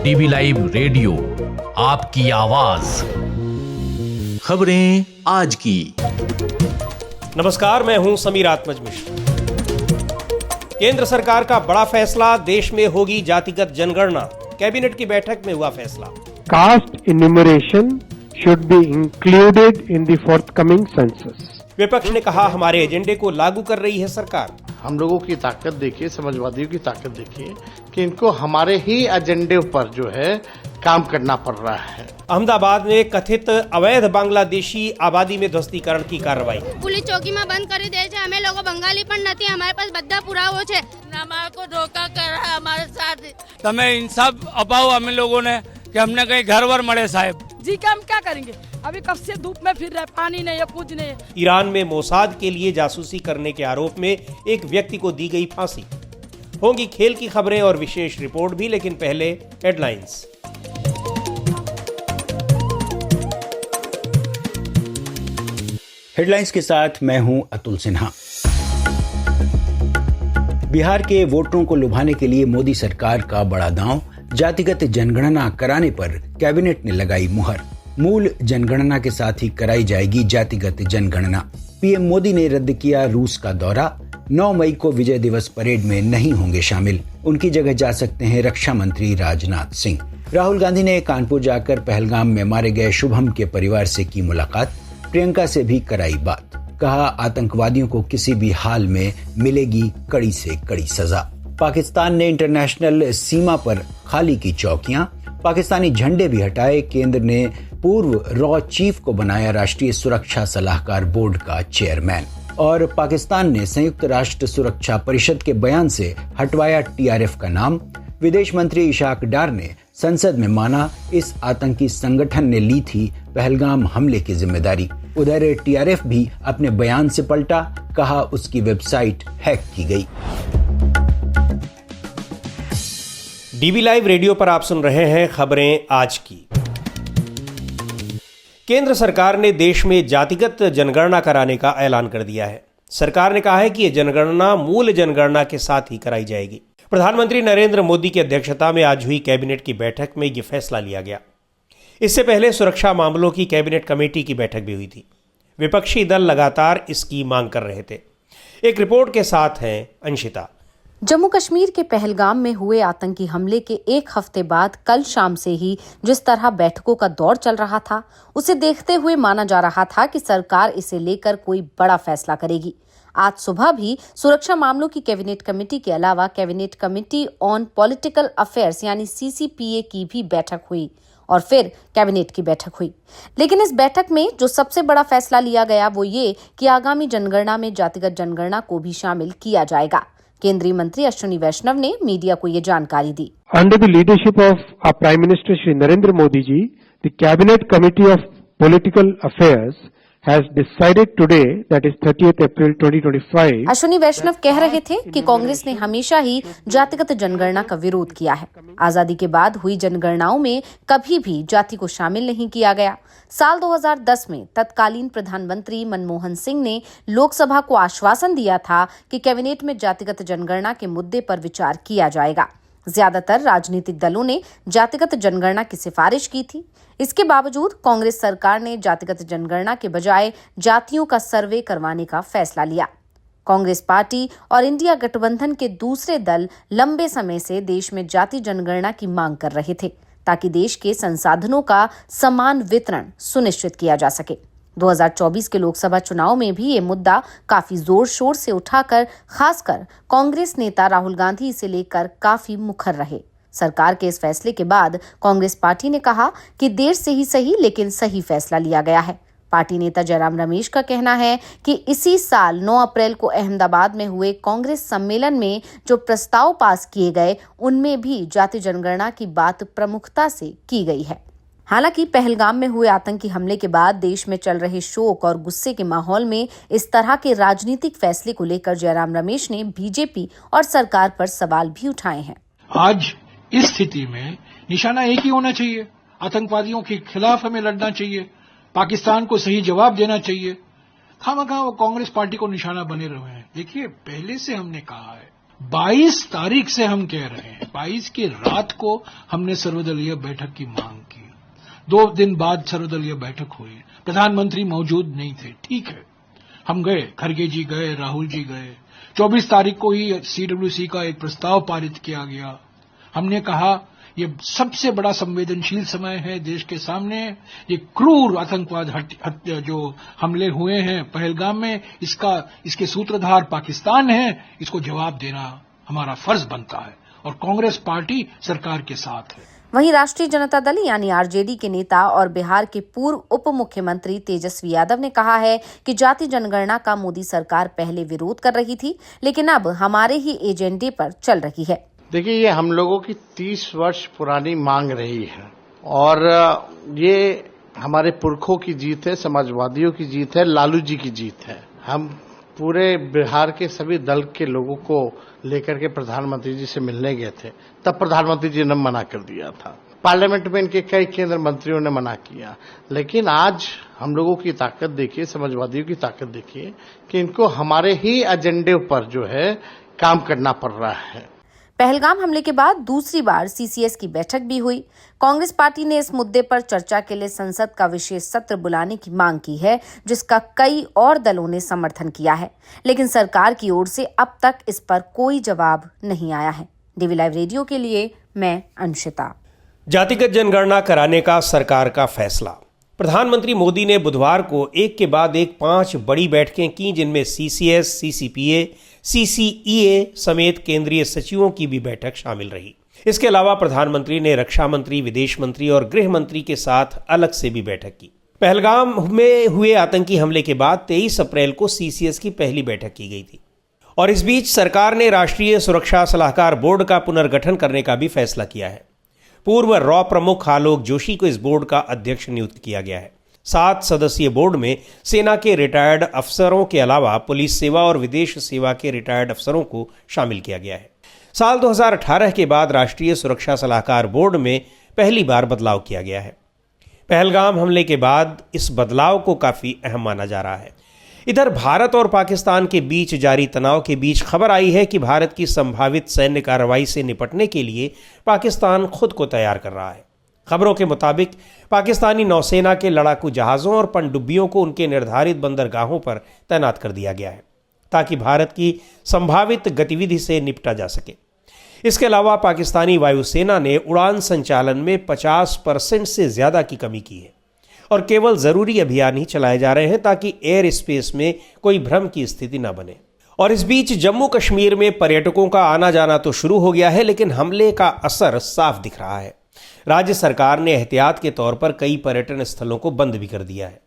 DV live radio, आपकी आवाज। खबरें आज की। नमस्कार, मैं हूं समीर आत्मज मिश्र। केंद्र सरकार का बड़ा फैसला, देश में होगी जातिगत जनगणना। कैबिनेट की बैठक में हुआ फैसला। Caste enumeration should be included in the forthcoming census. विपक्ष ने कहा, हमारे एजेंडे को लागू कर रही है सरकार। हम लोगों की ताकत देखिए, समाजवादियों की ताकत देखिए कि इनको हमारे ही एजेंडे पर जो है काम करना पड़ रहा है। अहमदाबाद में कथित अवैध बांग्लादेशी आबादी में ध्वस्तीकरण की कार्रवाई। पुलिस चौकी में बंद कर दे छे, हमें लोगो बंगाली पण नथी, हमारे पास बद्धा पुरावो छे। हमारे को धोखा कर रहा है हमारे साथ। तमें इंसाफ अपाओ हमें लोगों ने कि हमने कहीं घर वर मरे साहब जी का हम क्या करेंगे? अभी कब से धूप में फिर रहे, पानी नहीं है, कुछ नहीं है। ईरान में मोसाद के लिए जासूसी करने के आरोप में एक व्यक्ति को दी गई फांसी। होंगी खेल की खबरें और विशेष रिपोर्ट भी, लेकिन पहले हेडलाइंस। हेडलाइंस के साथ मैं हूं अतुल सिन्हा। बिहार के वोटरों को लुभाने के लिए मोदी सरकार का बड़ा दांव, जातिगत जनगणना कराने पर कैबिनेट ने लगाई मुहर। मूल जनगणना के साथ ही कराई जाएगी जातिगत जनगणना। पीएम मोदी ने रद्द किया रूस का दौरा। 9 मई को विजय दिवस परेड में नहीं होंगे शामिल, उनकी जगह जा सकते हैं रक्षा मंत्री राजनाथ सिंह। राहुल गांधी ने कानपुर जाकर पहलगाम में मारे गए शुभम के परिवार से की मुलाकात। प्रियंका से भी कराई बात, कहा आतंकवादियों को किसी भी हाल में मिलेगी कड़ी से कड़ी सजा। पाकिस्तान ने इंटरनेशनल सीमा पर खाली की चौकियां, पाकिस्तानी झंडे भी हटाए। केंद्र ने पूर्व रॉ चीफ को बनाया राष्ट्रीय सुरक्षा सलाहकार बोर्ड का चेयरमैन। और पाकिस्तान ने संयुक्त राष्ट्र सुरक्षा परिषद के बयान से हटवाया टीआरएफ का नाम। विदेश मंत्री इशाक डार ने संसद में माना, इस आतंकी संगठन ने ली थी पहलगाम हमले की जिम्मेदारी। उधर टीआरएफ भी अपने बयान से पलटा, कहा उसकी वेबसाइट हैक की गई। डीवी लाइव रेडियो पर आप सुन रहे हैं खबरें आज की। केंद्र सरकार ने देश में जातिगत जनगणना कराने का ऐलान कर दिया है। सरकार ने कहा है कि यह जनगणना मूल जनगणना के साथ ही कराई जाएगी। प्रधानमंत्री नरेंद्र मोदी की अध्यक्षता में आज हुई कैबिनेट की बैठक में यह फैसला लिया गया। इससे पहले सुरक्षा मामलों की कैबिनेट कमेटी की बैठक भी हुई थी। विपक्षी दल लगातार इसकी मांग कर रहे थे। एक रिपोर्ट के साथ हैं अंशिता। जम्मू कश्मीर के पहलगाम में हुए आतंकी हमले के एक हफ्ते बाद कल शाम से ही जिस तरह बैठकों का दौर चल रहा था, उसे देखते हुए माना जा रहा था कि सरकार इसे लेकर कोई बड़ा फैसला करेगी। आज सुबह भी सुरक्षा मामलों की कैबिनेट कमेटी के अलावा cabinet committee on political affairs यानी सीसीपीए की भी बैठक हुई और फिर कैबिनेट की बैठक हुई। लेकिन इस बैठक में जो सबसे बड़ा फैसला लिया गया वो ये कि आगामी जनगणना में जातिगत जनगणना को भी शामिल किया जाएगा। केंद्रीय मंत्री अश्विनी वैष्णव ने मीडिया को ये जानकारी दी। Under the leadership of our prime minister Shri Narendra Modi ji, the cabinet committee of political affairs has decided today, that is 30th April 2025। Ashwini Vaishnaw कह रहे थे कि कांग्रेस ने हमेशा ही जातिगत जनगणना का विरोध किया है। आजादी के बाद हुई जनगणनाओं में कभी भी जाति को शामिल नहीं किया गया। साल 2010 में तत्कालीन प्रधानमंत्री मनमोहन सिंह ने लोकसभा को आश्वासन दिया था कि कैबिनेट में जातिगत जनगणना के मुद्दे पर विचार किया जाएगा। ज्यादातर राजनीतिक दलों ने जातिगत जनगणना की सिफारिश की थी। इसके बावजूद कांग्रेस सरकार ने जातिगत जनगणना के बजाय जातियों का सर्वे करवाने का फैसला लिया। कांग्रेस पार्टी और इंडिया गठबंधन के दूसरे दल लंबे समय से देश में जाति जनगणना की मांग कर रहे थे ताकि देश के संसाधनों का समान वितरण सुनिश्चित किया जा सके। 2024 के लोकसभा चुनाव में भी ये मुद्दा काफी जोर शोर से उठाकर खासकर कांग्रेस नेता राहुल गांधी इसे लेकर काफी मुखर रहे। सरकार के इस फैसले के बाद कांग्रेस पार्टी ने कहा कि देर से ही सही लेकिन सही फैसला लिया गया है। पार्टी नेता जयराम रमेश का कहना है कि इसी साल 9 अप्रैल को अहमदाबाद में हुए कांग्रेस सम्मेलन में जो प्रस्ताव पास किए गए उनमें भी जाति जनगणना की बात प्रमुखता से की गई है। हालांकि पहलगाम में हुए आतंकी हमले के बाद देश में चल रहे शोक और गुस्से के माहौल में इस तरह के राजनीतिक फैसले को लेकर जयराम रमेश ने बीजेपी और सरकार पर सवाल भी उठाए हैं। आज इस स्थिति में निशाना एक ही होना चाहिए, आतंकवादियों के खिलाफ हमें लड़ना चाहिए, पाकिस्तान को सही जवाब देना चाहिए। खामखा वो कांग्रेस पार्टी को निशाना बने रहे हैं। देखिए, पहले से हमने कहा है 22 तारीख से हम कह रहे हैं, 22 की रात को हमने सर्वदलीय बैठक की मांग की। 2 दिन बाद सर्वदलीय बैठक हुई, प्रधानमंत्री मौजूद नहीं थे। ठीक है, हम गए, खड़गे जी गए, राहुल जी गए। 24 तारीख को ही CWC का एक प्रस्ताव पारित किया गया। हमने कहा ये सबसे बड़ा संवेदनशील समय है देश के सामने। ये क्रूर आतंकवाद जो हमले हुए हैं पहलगाम में, इसके सूत्रधार पाकिस्तान है। इसको जवाब देना हमारा फर्ज बनता है और कांग्रेस पार्टी सरकार के साथ है। वहीं राष्ट्रीय जनता दल यानी आरजेडी के नेता और बिहार के पूर्व उप मुख्यमंत्री तेजस्वी यादव ने कहा है कि जाति जनगणना का मोदी सरकार पहले विरोध कर रही थी, लेकिन अब हमारे ही एजेंडे पर चल रही है। देखिए, ये हम लोगों की 30 वर्ष पुरानी मांग रही है और ये हमारे पुरखों की जीत है, समाजवादियों की जीत है, लालू जी की जीत है। हम पूरे बिहार के सभी दल के लोगों को लेकर के प्रधानमंत्री जी से मिलने गए थे, तब प्रधानमंत्री जी ने मना कर दिया था। पार्लियामेंट में इनके कई केंद्र मंत्रियों ने मना किया, लेकिन आज हम लोगों की ताकत देखिए, समाजवादियों की ताकत देखिए कि इनको हमारे ही एजेंडे पर जो है काम करना पड़ रहा है। पहलगाम हमले के बाद दूसरी बार CCS की बैठक भी हुई। कांग्रेस पार्टी ने इस मुद्दे पर चर्चा के लिए संसद का विशेष सत्र बुलाने की मांग की है, जिसका कई और दलों ने समर्थन किया है, लेकिन सरकार की ओर से अब तक इस पर कोई जवाब नहीं आया है। DV लाइव रेडियो के लिए मैं अंशिता। जातिगत जनगणना कराने का सरकार का फैसला। प्रधानमंत्री मोदी ने बुधवार को एक के बाद एक 5 बड़ी बैठकें की, जिनमें CCS, CCPA, CCEA समेत केंद्रीय सचिवों की भी बैठक शामिल रही। इसके अलावा प्रधानमंत्री ने रक्षा मंत्री, विदेश मंत्री और गृह मंत्री के साथ अलग से भी बैठक की। पहलगाम में हुए आतंकी हमले के बाद 23 अप्रैल को CCS की पहली बैठक की गई थी और इस बीच सरकार ने राष्ट्रीय सुरक्षा सलाहकार बोर्ड का पुनर्गठन करने का भी फैसला किया है। पूर्व रॉ प्रमुख आलोक जोशी को इस बोर्ड का अध्यक्ष नियुक्त किया गया है। 7 सदस्यीय बोर्ड में सेना के रिटायर्ड अफसरों के अलावा पुलिस सेवा और विदेश सेवा के रिटायर्ड अफसरों को शामिल किया गया है। साल 2018 के बाद राष्ट्रीय सुरक्षा सलाहकार बोर्ड में पहली बार बदलाव किया गया है। पहलगाम हमले के बाद इस बदलाव को काफी अहम माना जा रहा है। इधर भारत और पाकिस्तान के बीच जारी तनाव के बीच खबर आई है कि भारत की संभावित सैन्य कार्रवाई से निपटने के लिए पाकिस्तान खुद को तैयार कर रहा है। खबरों के मुताबिक पाकिस्तानी नौसेना के लड़ाकू जहाज़ों और पनडुब्बियों को उनके निर्धारित बंदरगाहों पर तैनात कर दिया गया है ताकि भारत की संभावित गतिविधि से निपटा जा सके। इसके अलावा पाकिस्तानी वायुसेना ने उड़ान संचालन में 50% से ज़्यादा की कमी की है और केवल ज़रूरी अभियान ही चलाए जा रहे हैं ताकि एयर स्पेस में कोई भ्रम की स्थिति न बने। और इस बीच जम्मू कश्मीर में पर्यटकों का आना जाना तो शुरू हो गया है, लेकिन हमले का असर साफ दिख रहा है। राज्य सरकार ने एहतियात के तौर पर कई पर्यटन स्थलों को बंद भी कर दिया है।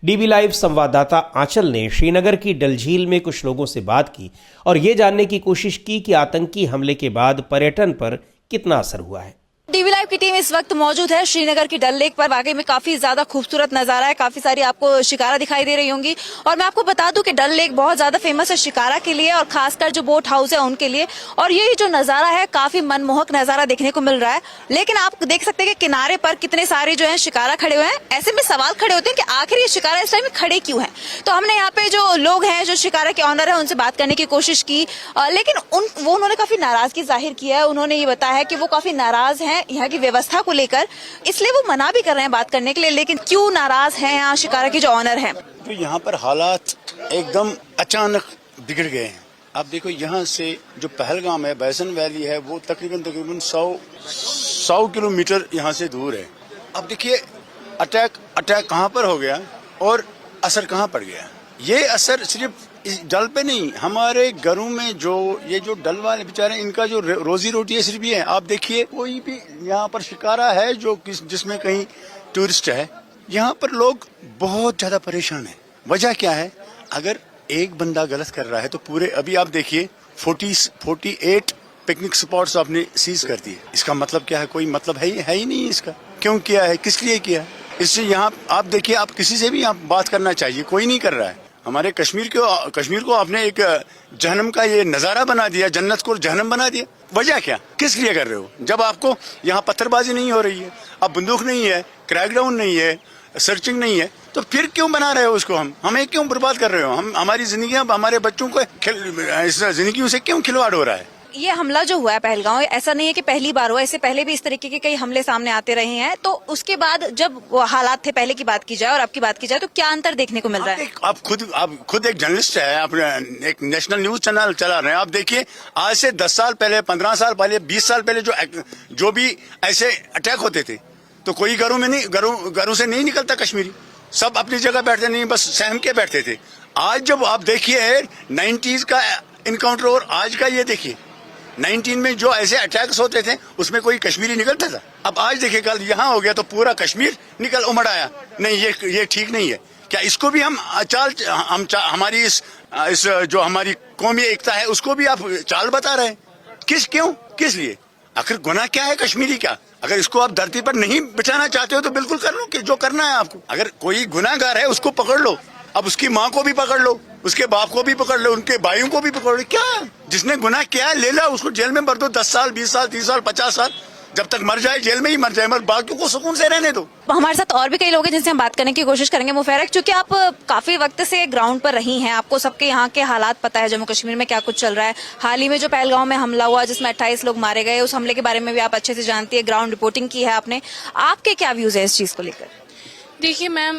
DV लाइव संवाददाता आंचल ने श्रीनगर की डल झील में कुछ लोगों से बात की और ये जानने की कोशिश की कि आतंकी हमले के बाद पर्यटन पर कितना असर हुआ है। DV लाइव की टीम इस वक्त मौजूद है श्रीनगर की डल लेक पर। वाकई में काफी ज्यादा खूबसूरत नजारा है, काफी सारी आपको शिकारा दिखाई दे रही होंगी। और मैं आपको बता दूं कि डल लेक बहुत ज्यादा फेमस है शिकारा के लिए और खासकर जो बोट हाउस है उनके लिए। और ये जो नजारा है काफी मनमोहक नजारा देखने को मिल रहा है। लेकिन आप देख सकते हैं कि किनारे पर कितने सारे जो है शिकारा खड़े हुए हैं। ऐसे में सवाल खड़े होते हैं कि आखिर ये शिकारा इस टाइम में खड़े क्यों है। तो हमने यहाँ पे जो लोग हैं, जो शिकारा के ऑनर है, उनसे बात करने की कोशिश की, लेकिन उन्होंने काफी नाराजगी जाहिर की है। उन्होंने ये बताया है कि वो काफी नाराज है यहाँ की व्यवस्था को लेकर, इसलिए वो मना भी कर रहे हैं बात करने के लिए। लेकिन क्यों नाराज हैं यहाँ शिकारा के जो ऑनर हैं? तो यहाँ पर हालात एकदम अचानक बिगड़ गए हैं। आप देखो, यहाँ से जो पहलगाम है, बैसन वैली है, वो तकरीबन 100 किलोमीटर यहाँ से दूर है। अब देखिए अटैक कहाँ पर हो गया और असर कहाँ पड़ गया। ये असर सिर्फ इस डल पे नहीं, हमारे घरों में जो डल वाले बेचारे, इनका जो रोजी रोटी है सिर्फ ये है। आप देखिए, कोई भी यहाँ पर शिकारा है जो जिसमें कहीं टूरिस्ट है, यहाँ पर लोग बहुत ज्यादा परेशान हैं। वजह क्या है? अगर एक बंदा गलत कर रहा है तो पूरे, अभी आप देखिए 48 पिकनिक स्पॉट्स आपने सीज कर दिए। इसका मतलब क्या है? कोई मतलब है ही नहीं इसका। क्यों किया है, किस लिए किया है? इससे यहाँ आप देखिए, आप किसी से भी आप बात करना चाहिए, कोई नहीं कर रहा है। हमारे कश्मीर को आपने एक जहन्नम का ये नजारा बना दिया, जन्नत को जहन्नम बना दिया। वजह क्या, किस लिए कर रहे हो? जब आपको यहाँ पत्थरबाजी नहीं हो रही है, अब बंदूक नहीं है, क्रैकडाउन नहीं है, सर्चिंग नहीं है, तो फिर क्यों बना रहे हो उसको? हमें क्यों बर्बाद कर रहे हो? हम हमारी जिंदगी, हमारे बच्चों को इस जिंदगी से क्यों खिलवाड़ हो रहा है? ये हमला जो हुआ है पहलगांव, ऐसा नहीं है कि पहली बार हुआ, इससे पहले भी इस तरीके के कई हमले सामने आते रहे हैं। तो उसके बाद जब वो हालात थे, पहले की बात की जाए और अब की बात की जाए, तो क्या अंतर देखने को मिल रहा है? आप खुद एक जर्नलिस्ट है, आप एक नेशनल न्यूज चैनल चला रहे हैं। आप देखिए, आज से 10 साल पहले, 15 साल पहले, 20 साल पहले जो भी ऐसे अटैक होते थे, तो कोई घरों से नहीं निकलता कश्मीरी, सब अपनी जगह बैठते नहीं, बस सहम के बैठते थे। आज जब आप देखिए 90s का इनकाउंटर और आज का ये देखिए, 19 में जो ऐसे अटैक्स होते थे उसमें कोई कश्मीरी निकलता था। अब आज देखिए, कल यहाँ हो गया तो पूरा कश्मीर उमड़ आया। नहीं, ये ठीक नहीं है। क्या इसको भी हम हमारी इस जो हमारी कौमी एकता है उसको भी आप चाल बता रहे हैं? किस लिए? आखिर गुनाह क्या है कश्मीरी का? अगर इसको आप धरती पर नहीं बिठाना चाहते हो तो बिल्कुल कर लो, कि जो करना है आपको। अगर कोई गुनाहगार है उसको पकड़ लो, अब उसकी माँ को भी पकड़ लो, उसके बाप को भी पकड़ लो, उनके भाइयों को भी पकड़ लो। क्या जिसने गुनाह किया है ले लो, उसको जेल में भर दो, 10 साल, 20 साल, 30 साल, 50 साल, जब तक मर जाए जेल में ही मर जाए, मगर बाकियों को सुकून से रहने दो। हमारे साथ और भी कई लोग हैं जिनसे हम बात करने की कोशिश करेंगे। मुफर्रख, चूंकि आप काफी वक्त से ग्राउंड पर रही हैं, आपको सबके यहाँ के हालात पता है, जम्मू कश्मीर में क्या कुछ चल रहा है। हाल ही में जो पहलगांव में हमला हुआ जिसमें 28 लोग मारे गए, उस हमले के बारे में भी आप अच्छे से जानती है, ग्राउंड रिपोर्टिंग की है आपने। आपके क्या व्यूज है इस चीज को लेकर? देखिए मैम,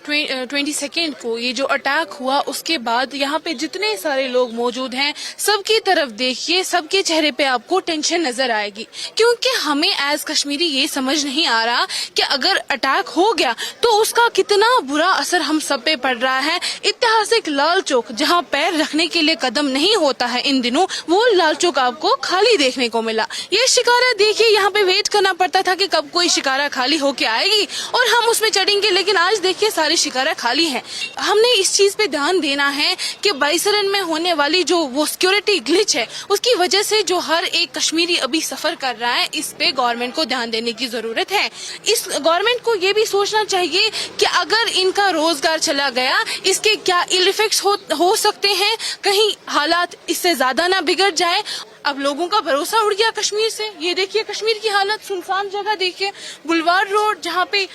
22 को ये जो अटैक हुआ उसके बाद यहाँ पे जितने सारे लोग मौजूद हैं, सबकी तरफ देखिए, सबके चेहरे पे आपको टेंशन नजर आएगी, क्योंकि हमें एज कश्मीरी ये समझ नहीं आ रहा कि अगर अटैक हो गया तो उसका कितना बुरा असर हम सब पे पड़ रहा है। ऐतिहासिक लाल चौक, जहाँ पैर रखने के लिए कदम नहीं होता है इन दिनों, वो लाल चौक आपको खाली देखने को मिला। ये शिकारा देखिए, यहाँ पे वेट करना पड़ता था कि कब कोई शिकारा खाली होके आएगी और हम उसमें चढ़ेंगे, लेकिन आज देखिए सारी शिकारा खाली है। हमने इस चीज पे ध्यान देना है कि बाइसरन में होने वाली जो वो सिक्योरिटी ग्लिच है, उसकी वजह से जो हर एक कश्मीरी अभी सफर कर रहा है, इस पे गवर्नमेंट को ध्यान देने की जरूरत है। इस गवर्नमेंट को ये भी सोचना चाहिए कि अगर इनका रोजगार चला गया, इसके क्या इल इफेक्ट्स हो सकते हैं, कहीं हालात इससे ज्यादा ना बिगड़ जाए। अब लोगों का भरोसा उड़ गया कश्मीर से। ये देखिए कश्मीर की हालत, सुनसान जगह देखिए, बुलवार रोड जहाँ पे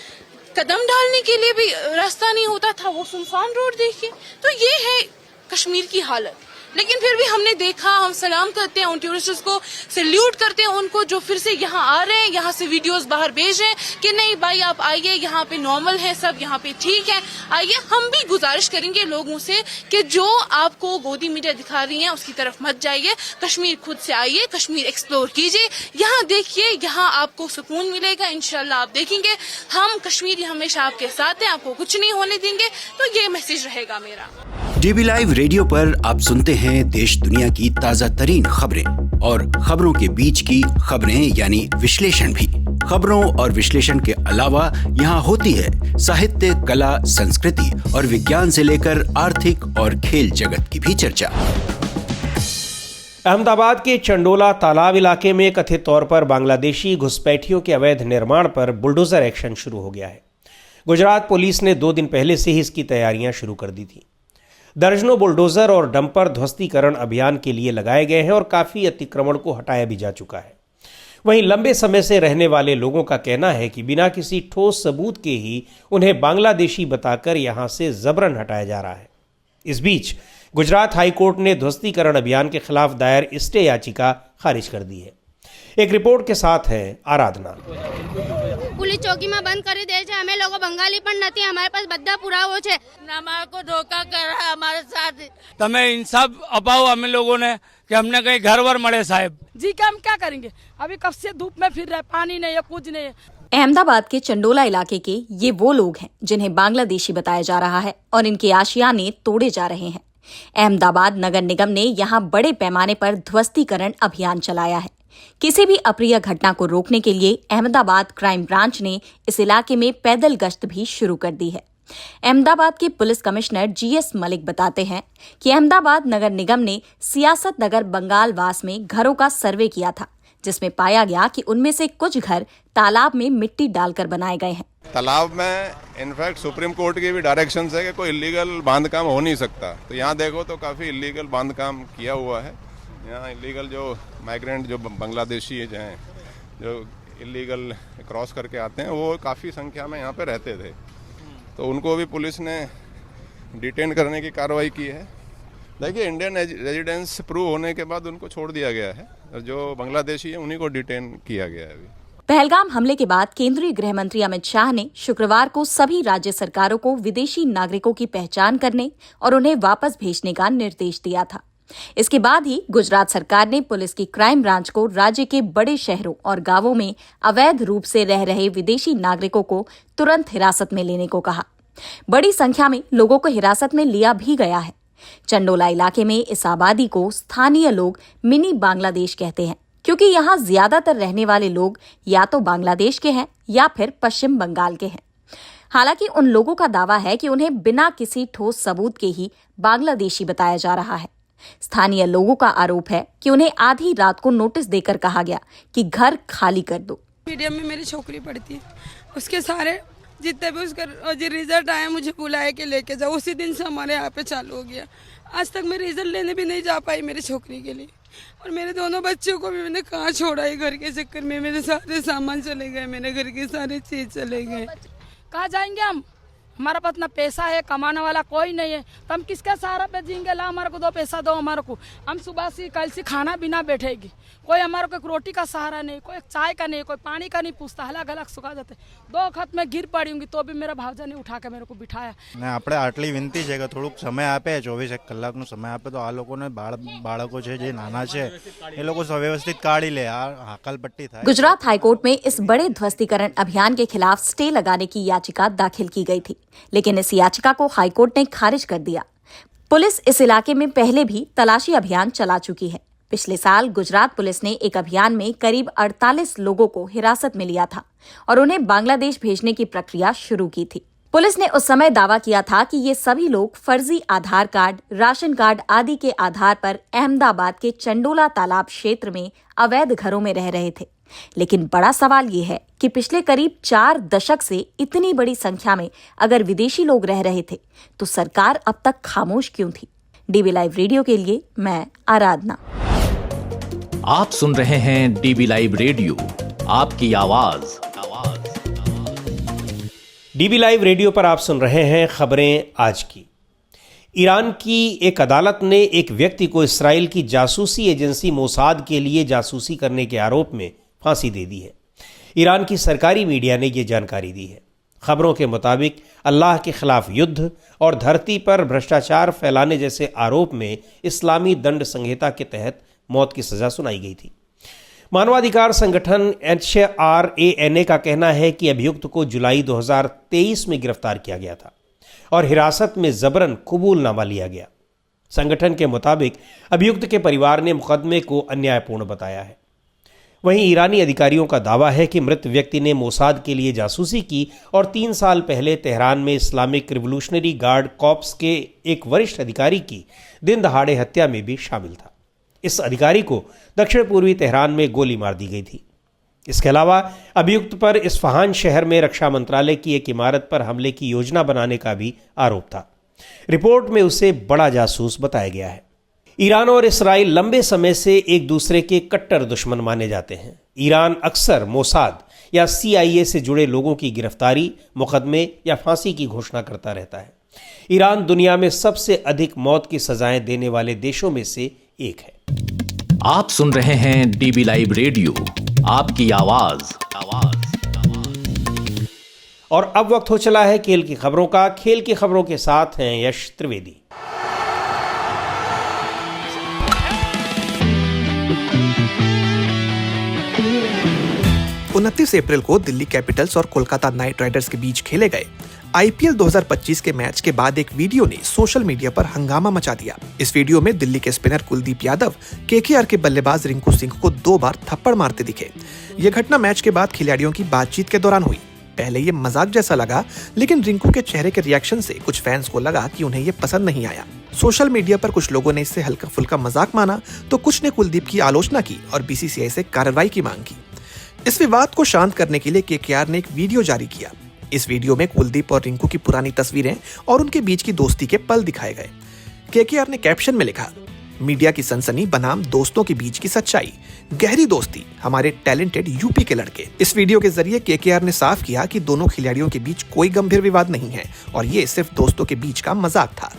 कदम डालने के लिए भी रास्ता नहीं होता था, वो सुनसान रोड देखिए। तो ये है कश्मीर की हालत। लेकिन फिर भी हमने देखा, हम सलाम करते हैं उन टूरिस्टर्स को, सैल्यूट करते हैं उनको जो फिर से यहाँ आ रहे हैं, यहाँ से वीडियोस बाहर भेज रहे हैं कि नहीं भाई आप आइए, यहाँ पे नॉर्मल है सब, यहाँ पे ठीक है, आइए। हम भी गुजारिश करेंगे लोगों से कि जो आपको गोदी मीडिया दिखा रही है उसकी तरफ मत जाइए, कश्मीर खुद से आइए, कश्मीर एक्सप्लोर कीजिए, यहाँ देखिए, यहाँ आपको सुकून मिलेगा। इंशाल्लाह आप देखेंगे हम कश्मीरी हमेशा आपके साथ हैं, आपको कुछ नहीं होने देंगे। तो ये मैसेज रहेगा मेरा। डीबी लाइव रेडियो पर आप सुनते हैं देश दुनिया की ताजा तरीन खबरें और खबरों के बीच की खबरें यानी विश्लेषण भी। खबरों और विश्लेषण के अलावा यहाँ होती है साहित्य, कला, संस्कृति और विज्ञान से लेकर आर्थिक और खेल जगत की भी चर्चा। अहमदाबाद के चंडोला तालाब इलाके में कथित तौर पर बांग्लादेशी घुसपैठियों के अवैध निर्माण पर बुलडोजर एक्शन शुरू हो गया है। गुजरात पुलिस ने 2 दिन पहले से ही इसकी तैयारियां शुरू कर दी थी। दर्जनों बुलडोजर और डंपर ध्वस्तीकरण अभियान के लिए लगाए गए हैं और काफी अतिक्रमण को हटाया भी जा चुका है। वहीं लंबे समय से रहने वाले लोगों का कहना है कि बिना किसी ठोस सबूत के ही उन्हें बांग्लादेशी बताकर यहां से जबरन हटाया जा रहा है। इस बीच गुजरात हाईकोर्ट ने ध्वस्तीकरण अभियान के खिलाफ दायर स्टे याचिका खारिज कर दी है। एक रिपोर्ट के साथ है आराधना। पुलिस चौकी में बंद कर दे, અમે લોકો બંગાળી પણ નથી, અમારી પાસે બધા પુરાવો છે। हमारे को धोखा कर रहा है हमारे साथ। तमें इंसाफ अपाओ हमें लोगों ने कि हमने कहीं घर वर मरे साहब जी का हम क्या करेंगे? अभी कब से धूप में फिर रहे, पानी नहीं है, कुछ नहीं है। अहमदाबाद के चंडोला इलाके के ये वो लोग हैं जिन्हें बांग्लादेशी बताया जा रहा है और इनके आशियाने तोड़े जा रहे हैं। अहमदाबाद नगर निगम ने यहाँ बड़े पैमाने पर ध्वस्तीकरण अभियान चलाया है। किसी भी अप्रिय घटना को रोकने के लिए अहमदाबाद क्राइम ब्रांच ने इस इलाके में पैदल गश्त भी शुरू कर दी है। अहमदाबाद के पुलिस कमिश्नर जीएस मलिक बताते हैं कि अहमदाबाद नगर निगम ने सियासत नगर बंगालवास में घरों का सर्वे किया था, जिसमें पाया गया कि उनमें से कुछ घर तालाब में मिट्टी डालकर बनाए गए हैं। तालाब में इनफैक्ट सुप्रीम कोर्ट की भी डायरेक्शन है कि कोई इलीगल बांधकाम हो नहीं सकता। तो यहाँ देखो तो काफी इलीगल बांधकाम किया हुआ है। यहाँ इलीगल जो माइग्रेंट जो बांग्लादेशी हैं जो इलीगल क्रॉस करके आते हैं वो काफ़ी संख्या में यहाँ पे रहते थे। तो उनको भी पुलिस ने डिटेन करने की कार्रवाई की है। देखिए, इंडियन रेजिडेंस प्रूव होने के बाद उनको छोड़ दिया गया है, और जो बांग्लादेशी है उन्हीं को डिटेन किया गया है अभी। पहलगाम हमले के बाद केंद्रीय गृह मंत्री अमित शाह ने शुक्रवार को सभी राज्य सरकारों को विदेशी नागरिकों की पहचान करने और उन्हें वापस भेजने का निर्देश दिया था। इसके बाद ही गुजरात सरकार ने पुलिस की क्राइम ब्रांच को राज्य के बड़े शहरों और गांवों में अवैध रूप से रह रहे विदेशी नागरिकों को तुरंत हिरासत में लेने को कहा। बड़ी संख्या में लोगों को हिरासत में लिया भी गया है। चंडोला इलाके में इस आबादी को स्थानीय लोग मिनी बांग्लादेश कहते हैं, क्योंकि यहाँ ज्यादातर रहने वाले लोग या तो बांग्लादेश के हैं या फिर पश्चिम बंगाल के हैं। हालांकि उन लोगों का दावा है कि उन्हें बिना किसी ठोस सबूत के ही बांग्लादेशी बताया जा रहा है। स्थानीय लोगों का आरोप है कि उन्हें आधी रात को नोटिस देकर कहा गया कि घर खाली कर दो। मीडियम में मेरी छोकरी पढ़ती है, उसके सारे जितने भी उसका जो रिजल्ट आया मुझे बुलाया के लेके जाओ। उसी दिन से हमारे यहाँ पे चालू हो गया। आज तक मैं रिजल्ट लेने भी नहीं जा पाई मेरी छोकरी के लिए, और मेरे दोनों बच्चों को भी मैंने कहाँ छोड़ा है। घर के चक्कर में मेरे सारे सामान चले गए, मेरे घर के सारे चीज चले गए। कहाँ जाएंगे हम? हमारा पास ना पैसा है, कमाने वाला कोई नहीं है, तो हम किसका सहारा पे जिएंगे? ला हमारे को दो पैसा दो हमारे को। हम सुबह से कल से खाना बिना बैठेगी, कोई हमारे को एक रोटी का सहारा नहीं, कोई चाय का नहीं, कोई पानी का नहीं पूछता। हलाक हलाक सुखा जाते। 2 वक्त में गिर पड़ी हूँ तो भी मेरा भावजा ने उठा के मेरे को बिठाया। આપણે આટલી વિનંતી છે કે થોડુંક સમય આપે, 24 કલાકનો સમય આપે તો આ લોકોને બાળકો છે જે નાના છે એ લોકો વ્યવસ્થિત કાઢી લે, આ હાકલપટ્ટી થાય। गुजरात हाईकोर्ट में इस बड़े ध्वस्तीकरण अभियान के खिलाफ स्टे लगाने की याचिका दाखिल की गई थी, लेकिन इस याचिका को हाईकोर्ट ने खारिज कर दिया। पुलिस इस इलाके में पहले भी तलाशी अभियान चला चुकी है। पिछले साल गुजरात पुलिस ने एक अभियान में करीब 48 लोगों को हिरासत में लिया था और उन्हें बांग्लादेश भेजने की प्रक्रिया शुरू की थी। पुलिस ने उस समय दावा किया था कि ये सभी लोग फर्जी आधार कार्ड, राशन कार्ड आदि के आधार पर अहमदाबाद के चंडोला तालाब क्षेत्र में अवैध घरों में रह रहे थे। लेकिन बड़ा सवाल ये है कि पिछले करीब 4 दशक से इतनी बड़ी संख्या में अगर विदेशी लोग रह रहे थे तो सरकार अब तक खामोश क्यों थी? डीबी लाइव रेडियो के लिए मैं आराधना। आप सुन रहे हैं डीबी लाइव रेडियो, आपकी आवाज। डीबी लाइव रेडियो पर आप सुन रहे हैं खबरें आज की। ईरान की एक अदालत ने एक व्यक्ति को इस्राएल की जासूसी एजेंसी मोसाद के लिए जासूसी करने के आरोप में फांसी दे दी है। ईरान की सरकारी मीडिया ने यह जानकारी दी है। खबरों के मुताबिक अल्लाह के खिलाफ युद्ध और धरती पर भ्रष्टाचार फैलाने जैसे आरोप में इस्लामी दंड संहिता के तहत मौत की सजा सुनाई गई थी। मानवाधिकार संगठन HRANA का कहना है कि अभियुक्त को जुलाई 2023 में गिरफ्तार किया गया था और हिरासत में जबरन कबूलनामा लिया गया। संगठन के मुताबिक अभियुक्त के परिवार ने मुकदमे को अन्यायपूर्ण बताया है। वहीं ईरानी अधिकारियों का दावा है कि मृत व्यक्ति ने मोसाद के लिए जासूसी की और 3 साल पहले तेहरान में इस्लामिक रिवोल्यूशनरी गार्ड कॉर्प्स के एक वरिष्ठ अधिकारी की दिन दहाड़े हत्या में भी शामिल था। इस अधिकारी को दक्षिण पूर्वी तेहरान में गोली मार दी गई थी। इसके अलावा अभियुक्त पर इस्फहान शहर में रक्षा मंत्रालय की एक इमारत पर हमले की योजना बनाने का भी आरोप था। रिपोर्ट में उसे बड़ा जासूस बताया गया है। ईरान और इस्राइल लंबे समय से एक दूसरे के कट्टर दुश्मन माने जाते हैं। ईरान अक्सर मोसाद या CIA से जुड़े लोगों की गिरफ्तारी, मुकदमे या फांसी की घोषणा करता रहता है। ईरान दुनिया में सबसे अधिक मौत की सजाएं देने वाले देशों में से एक है। आप सुन रहे हैं डीबी लाइव रेडियो, आपकी आवाज। और अब वक्त हो चला है खेल की खबरों का। खेल की खबरों के साथ हैं यश त्रिवेदी। 29 अप्रैल को दिल्ली कैपिटल्स और कोलकाता नाइट राइडर्स के बीच खेले गए IPL 2025 के मैच के बाद एक वीडियो ने सोशल मीडिया पर हंगामा मचा दिया। इस वीडियो में दिल्ली के स्पिनर कुलदीप यादव KKR के बल्लेबाज रिंकू सिंह को 2 बार थप्पड़ मारते दिखे। ये घटना मैच के बाद खिलाड़ियों की बातचीत के दौरान हुई। पहले ये मजाक जैसा लगा, लेकिन रिंकू के चेहरे के रिएक्शन से कुछ फैंस को लगा कि उन्हें ये पसंद नहीं आया। सोशल मीडिया पर कुछ लोगों ने इसे हल्का फुल्का मजाक माना तो कुछ ने कुलदीप की आलोचना की और BCCI से कार्रवाई की मांग की। इस विवाद को शांत करने के लिए KKR ने एक वीडियो जारी किया। इस वीडियो में कुलदीप और रिंकू की पुरानी तस्वीरें और उनके बीच की दोस्ती के पल दिखाए गए। KKR ने कैप्शन में लिखा, मीडिया की सनसनी बनाम दोस्तों के बीच की सच्चाई, गहरी दोस्ती, हमारे टैलेंटेड यूपी के लड़के। इस वीडियो के जरिए केकेआर ने साफ किया कि दोनों खिलाड़ियों के बीच कोई गंभीर विवाद नहीं है और ये सिर्फ दोस्तों के बीच का मजाक था।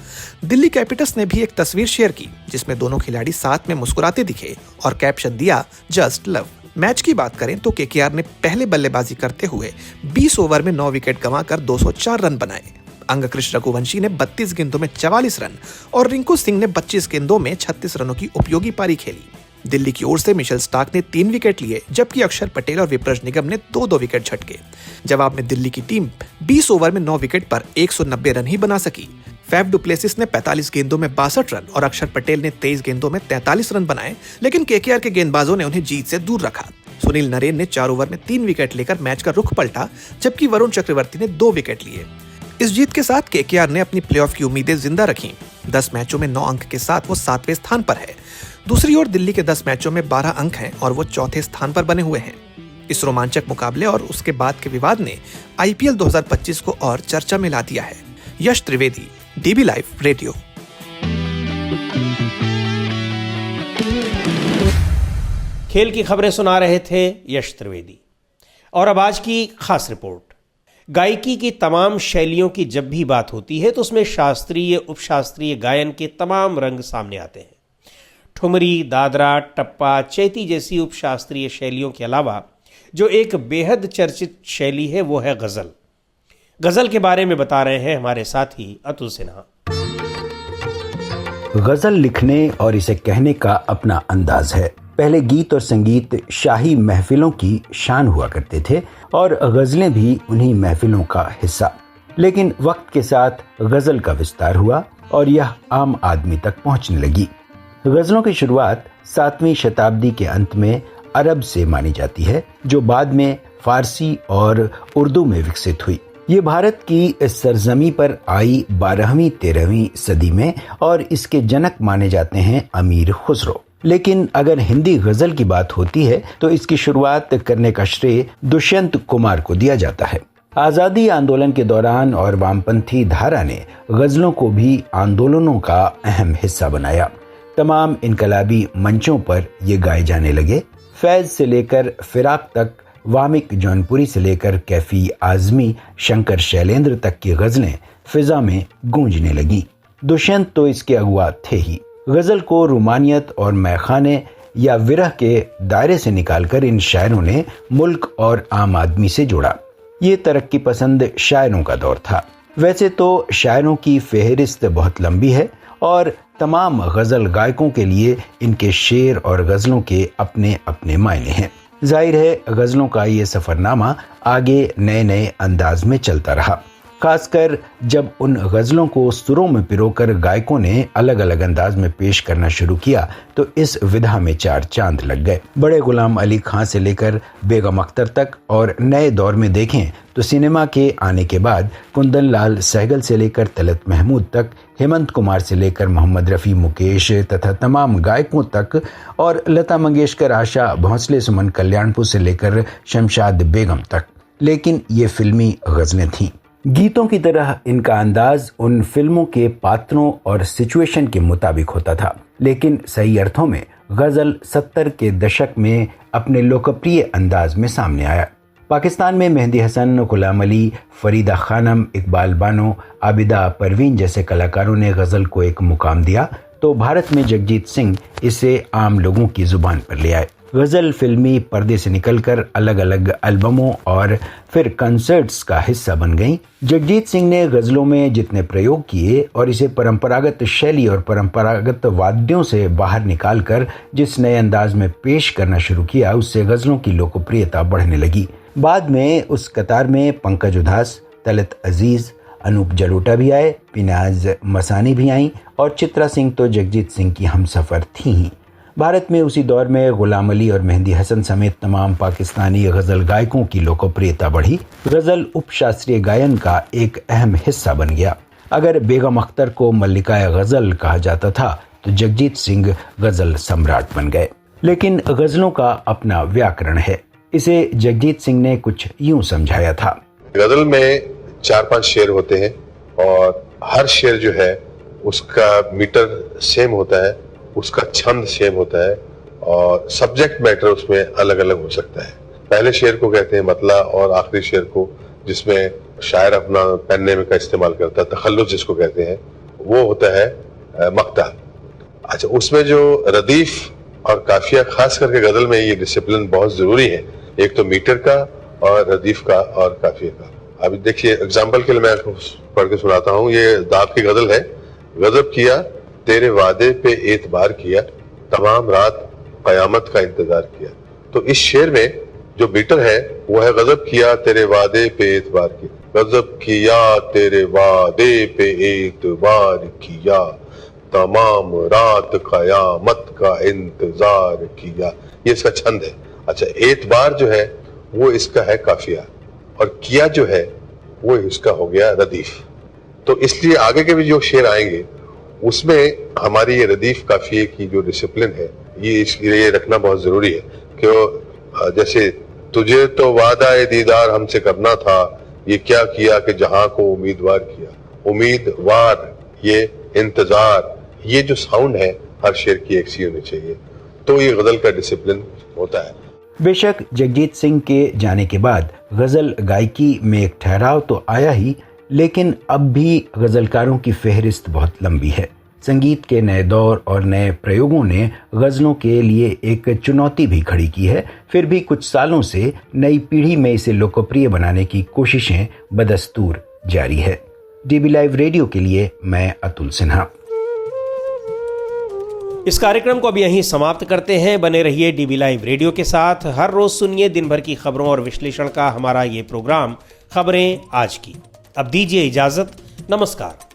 दिल्ली कैपिटल्स ने भी एक तस्वीर शेयर की जिसमें दोनों खिलाड़ी साथ में मुस्कुराते दिखे और कैप्शन दिया, जस्ट लव। मैच की बात करें तो केकेआर ने पहले बल्लेबाजी करते हुए 20 ओवर में 9 विकेट गंवाकर 204 रन बनाए। अंगकृष रघुवंशी ने 32 गेंदों में 44 रन और रिंकू सिंह ने 25 गेंदों में 36 रनों की उपयोगी पारी खेली। दिल्ली की ओर से मिशेल स्टार्क ने 3 विकेट लिए, जबकि अक्षर पटेल और विप्रज निगम ने 2-2 विकेट झटके। जवाब में दिल्ली की टीम 20 ओवर में 9 विकेट पर 190 रन ही बना सकी। फैफ डु प्लेसिस ने 45 गेंदों में 62 रन और अक्षर पटेल ने 23 गेंदों में 43 रन बनाए, लेकिन केकेआर के गेंदबाजों ने उन्हें जीत से दूर रखा। सुनील नरेन ने 4 ओवर में 3 विकेट लेकर मैच का रुख पलटा, जबकि वरुण चक्रवर्ती ने 2 विकेट लिए। इस जीत के साथ केकेआर ने अपनी प्लेऑफ की उम्मीदें जिंदा रखी। 10 मैचों में 9 अंक के साथ वो 7वें स्थान पर है। दूसरी ओर दिल्ली के 10 मैचों में 12 अंक हैं और वो 4थे स्थान पर बने हुए हैं। इस रोमांचक मुकाबले और उसके बाद के विवाद ने आईपीएल 2025 को और चर्चा में ला दिया है। यश त्रिवेदी, डीबी लाइव रेडियो। खेल की खबरें सुना रहे थे यश त्रिवेदी। और अब आज की खास रिपोर्ट। गायकी की तमाम शैलियों की जब भी बात होती है तो उसमें शास्त्रीय, उपशास्त्रीय गायन के तमाम रंग सामने आते हैं। ठुमरी, दादरा, टप्पा, चैती जैसी उपशास्त्रीय शैलियों के अलावा जो एक बेहद चर्चित शैली है वो है गजल। गजल के बारे में बता रहे हैं हमारे साथी अतुल सिन्हा। गजल लिखने और इसे कहने का अपना अंदाज है। पहले गीत और संगीत शाही महफिलों की शान हुआ करते थे और गजलें भी उन्हीं महफिलों का हिस्सा। लेकिन वक्त के साथ गजल का विस्तार हुआ और यह आम आदमी तक पहुंचने लगी। गजलों की शुरुआत 7वीं शताब्दी के अंत में अरब से मानी जाती है, जो बाद में फारसी और उर्दू में विकसित हुई। ये भारत की सरजमी पर आई 12वीं-13वीं सदी में और इसके जनक माने जाते हैं अमीर खुसरो। लेकिन अगर हिंदी गजल की बात होती है तो इसकी शुरुआत करने का श्रेय दुष्यंत कुमार को दिया जाता है। आजादी आंदोलन के दौरान और वामपंथी धारा ने गजलों को भी आंदोलनों का अहम हिस्सा बनाया। तमाम इनकलाबी मंचों पर ये गाए जाने लगे। फैज से लेकर फिराक तक, वामिक जौनपुरी से लेकर कैफी आजमी, शंकर शैलेंद्र तक की गजलें फिजा में गूंजने लगी। दुष्यंत तो इसके अगुआ थे ही। गजल को रूमानियत और मैखाने या विरह के दायरे से निकालकर इन शायरों ने मुल्क और आम आदमी से जोड़ा। ये तरक्की पसंद शायरों का दौर था। वैसे तो शायरों की फेहरिस्त बहुत लंबी है और तमाम गजल गायकों के लिए इनके शेर और गजलों के अपने अपने मायने हैं। जाहिर है गजलों का ये सफरनामा आगे नए नए अंदाज में चलता रहा। खासकर जब उन गजलों को सुरों में पिरोकर गायकों ने अलग अलग अंदाज में पेश करना शुरू किया तो इस विधा में 4 चांद लग गए। बड़े गुलाम अली खां से लेकर बेगम अख्तर तक और नए दौर में देखें तो सिनेमा के आने के बाद कुंदन लाल सहगल से लेकर तलत महमूद तक, हेमंत कुमार से लेकर मोहम्मद रफ़ी, मुकेश तथा तमाम गायकों तक और लता मंगेशकर, आशा भोंसले, सुमन कल्याणपुर से लेकर शमशाद बेगम तक। लेकिन ये फिल्मी गजलें थीं। गीतों की तरह इनका अंदाज उन फिल्मों के पात्रों और सिचुएशन के मुताबिक होता था। लेकिन सही अर्थों में गजल 70 के दशक में अपने लोकप्रिय अंदाज में सामने आया। पाकिस्तान में मेहंदी हसन, गुलाम अली, फरीदा खानम, इकबाल बानो, आबिदा परवीन जैसे कलाकारों ने गजल को एक मुकाम दिया तो भारत में जगजीत सिंह इसे आम लोगों की जुबान पर ले आए। गजल फिल्मी पर्दे से निकलकर अलग अलग एल्बमों और फिर कंसर्ट्स का हिस्सा बन गई। जगजीत सिंह ने गजलों में जितने प्रयोग किए और इसे परंपरागत शैली और परंपरागत वाद्यों से बाहर निकालकर जिस नए अंदाज में पेश करना शुरू किया, उससे गजलों की लोकप्रियता बढ़ने लगी। बाद में उस कतार में पंकज उधास, तलत अजीज, अनूप जलोटा भी आए, पिनाज मसानी भी आई और चित्रा सिंह तो जगजीत सिंह की हमसफर थी ही। भारत में उसी दौर में गुलाम अली और मेहंदी हसन समेत तमाम पाकिस्तानी गजल गायकों की लोकप्रियता बढ़ी। गजल उपशास्त्रीय गायन का एक अहम हिस्सा बन गया। अगर बेगम अख्तर को मल्लिकाए गजल कहा जाता था तो जगजीत सिंह गजल सम्राट बन गए। लेकिन गजलों का अपना व्याकरण है। इसे जगजीत सिंह ने कुछ यूं समझाया था। गजल में 4-5 शेर होते हैं और हर शेर जो है उसका मीटर सेम होता है, उसका छंद सेम होता है और सब्जेक्ट मैटर उसमें अलग अलग हो सकता है। पहले शेर को कहते हैं मतला और आखिरी शेर को, जिसमें शायर अपना पेन नेम का इस्तेमाल करता है, तखल्लुस जिसको कहते हैं, वो होता है मक्ता। अच्छा, उसमें जो रदीफ और काफिया, खास करके गजल में ये डिसिप्लिन बहुत जरूरी है, एक तो मीटर का और रदीफ का और काफिया का। अभी देखिए एग्जाम्पल के लिए मैं आपको पढ़ के सुनाता हूँ। ये दाब की गजल है। गजब किया तेरे वादे पे एतबार किया, तमाम रात कयामत का इंतजार किया। तो इस शेर में जो मीटर है वो है गजब किया तेरे वादे पे एतबार किया, गजब किया तेरे वादे पे एतबार किया, तमाम रात कयामत का इंतजार किया। ये इसका छंद है। अच्छा, एतबार जो है वो इसका है काफिया और किया जो है वो इसका हो गया रदीफ। तो इसलिए आगे के भी जो शेर आएंगे उसमें हमारी ये रदीफ काफिये की जो डिसिप्लिन है ये रखना बहुत जरूरी है कि जैसे तुझे तो वादा ए दीदार हमसे करना था, ये क्या किया कि जहां को उम्मीदवार किया। उम्मीदवार, ये इंतजार, ये जो साउंड है हर शेर की एक सी होनी चाहिए। तो ये गजल का डिसिप्लिन होता है। बेशक जगजीत सिंह के जाने के बाद गजल गायकी में एक ठहराव तो आया ही, लेकिन अब भी गजलकारों की फेहरिस्त बहुत लंबी है। संगीत के नए दौर और नए प्रयोगों ने गजलों के लिए एक चुनौती भी खड़ी की है। फिर भी कुछ सालों से नई पीढ़ी में इसे लोकप्रिय बनाने की कोशिशें बदस्तूर जारी है। डीबी लाइव रेडियो के लिए मैं अतुल सिन्हा। इस कार्यक्रम को अब यहीं समाप्त करते हैं। बने रहिए डीबी लाइव रेडियो के साथ। हर रोज सुनिए दिन भर की खबरों और विश्लेषण का हमारा ये प्रोग्राम खबरें आज की। अब दीजिए इजाजत। नमस्कार।